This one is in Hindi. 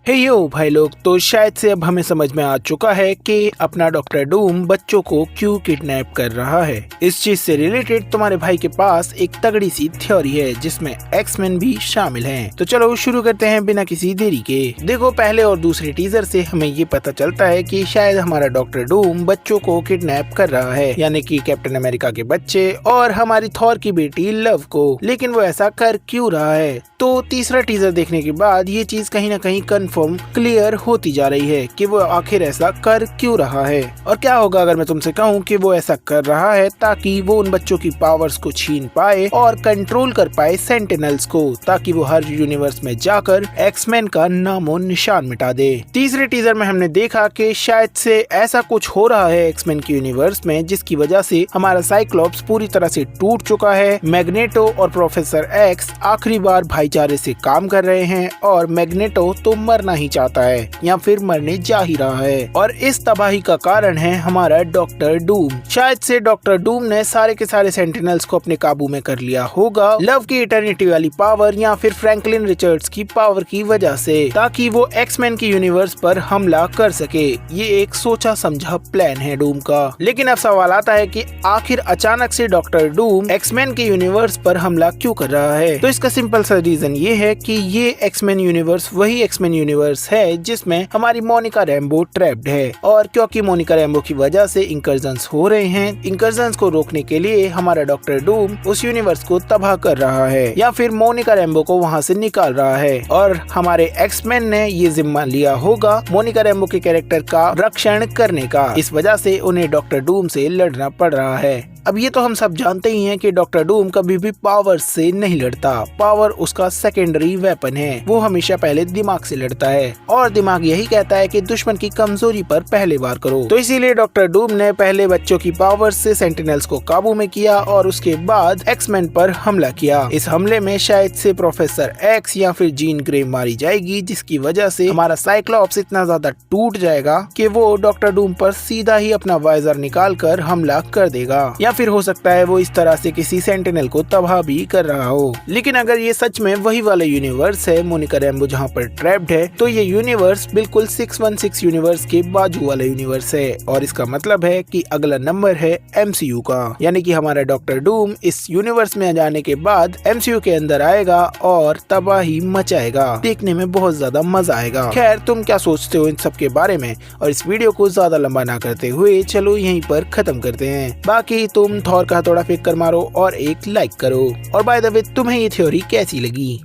हे यो भाई लोग, तो शायद से अब हमें समझ में आ चुका है कि अपना डॉक्टर डूम बच्चों को क्यों किडनैप कर रहा है। इस चीज से रिलेटेड तुम्हारे भाई के पास एक तगड़ी सी थ्योरी है जिसमें एक्समैन भी शामिल हैं। तो चलो शुरू करते हैं बिना किसी देरी के। देखो, पहले और दूसरे टीजर से हमें ये पता चलता है कि शायद हमारा डॉक्टर डूम बच्चों को किडनैप कर रहा है, यानी कि कैप्टन अमेरिका के बच्चे और हमारी थॉर की बेटी लव को। लेकिन वो ऐसा कर क्यों रहा है? तो तीसरा टीजर देखने के बाद ये चीज कहीं ना कहीं कंफर्म क्लियर होती जा रही है कि वो आखिर ऐसा कर क्यों रहा है। और क्या होगा अगर मैं तुमसे कहूँ कि वो ऐसा कर रहा है ताकि वो उन बच्चों की पावर्स को छीन पाए और कंट्रोल कर पाए सेंटिनल्स को, ताकि वो हर यूनिवर्स में जाकर एक्समैन का नामो निशान मिटा दे। तीसरे टीजर में हमने देखा कि शायद से ऐसा कुछ हो रहा है एक्समैन के यूनिवर्स में जिसकी वजह से हमारा साइक्लोप्स पूरी तरह से टूट चुका है। मैग्नेटो और प्रोफेसर एक्स आखिरी बार भाईचारे से काम कर रहे हैं और मैग्नेटो तो मरना ही चाहता है या फिर मरने जा ही रहा है। और इस तबाही का कारण है हमारा डॉक्टर डूम। शायद से डॉक्टर डूम ने सारे के सारे सेंटिनल्स को अपने काबू में कर लिया होगा, लव की इटर्निटी वाली पावर या फिर फ्रैंकलिन रिचर्ड्स की पावर की वजह से, ताकि वो एक्समैन के यूनिवर्स पर हमला कर सके। ये एक सोचा समझा प्लान है डूम का। लेकिन अब सवाल आता है कि आखिर अचानक से डॉक्टर डूम एक्समैन के यूनिवर्स पर हमला क्यों कर रहा है? तो इसका सिंपल सा रीजन ये है कि ये एक्समैन यूनिवर्स वही एक्समैन यूनिवर्स है जिसमें हमारी मोनिका रैम्बो ट्रैप्ड है। और क्योंकि मोनिका रैम्बो की वजह से इंकर्जन्स हो रहे हैं, इंकर्जन्स को रोकने के लिए हमारा डॉक्टर डूम उस यूनिवर्स को तबाह कर रहा है या फिर मोनिका रैम्बो को वहाँ से निकाल रहा है। और हमारे एक्समैन ने ये जिम्मा लिया होगा मोनिका रैम्बो के कैरेक्टर का रक्षण करने का। इस वजह से उन्हें डॉक्टर डूम से लड़ना पड़ रहा है। अब ये तो हम सब जानते ही हैं कि डॉक्टर डूम कभी भी पावर से नहीं लड़ता। पावर उसका सेकेंडरी वेपन है। वो हमेशा पहले दिमाग से लड़ता है और दिमाग यही कहता है कि दुश्मन की कमजोरी पर पहले वार करो। तो इसीलिए डॉक्टर डूम ने पहले बच्चों की पावर से सेंटिनल्स को काबू में किया और उसके बाद एक्समैन पर हमला किया। इस हमले में शायद से प्रोफेसर एक्स या फिर जीन ग्रे मारी जाएगी, जिसकी वजह से हमारा साइक्लोप्स इतना ज्यादा टूट जाएगा कि वो डॉक्टर डूम पर सीधा ही अपना वाइजर निकाल कर हमला कर देगा। या फिर हो सकता है वो इस तरह से किसी सेंटिनल को तबाह भी कर रहा हो। लेकिन अगर ये सच में वही वाला यूनिवर्स है मोनिका रैम्बो जहाँ पर ट्रैप्ड है, तो ये यूनिवर्स बिल्कुल 616 यूनिवर्स के बाजू वाला यूनिवर्स है। और इसका मतलब है कि अगला नंबर है MCU का, यानी कि हमारा डॉक्टर डूम इस यूनिवर्स में जाने के बाद MCU के अंदर आएगा और तबाही मचाएगा। देखने में बहुत ज्यादा मजा आएगा। खैर, तुम क्या सोचते हो इन सब के बारे में? और इस वीडियो को ज्यादा लंबा ना करते हुए चलो यहीं पर खत्म करते हैं। बाकी तुम थॉर का थोड़ा फेंक कर मारो और एक लाइक करो। और बाय द वे, तुम्हें ये थ्योरी कैसी लगी?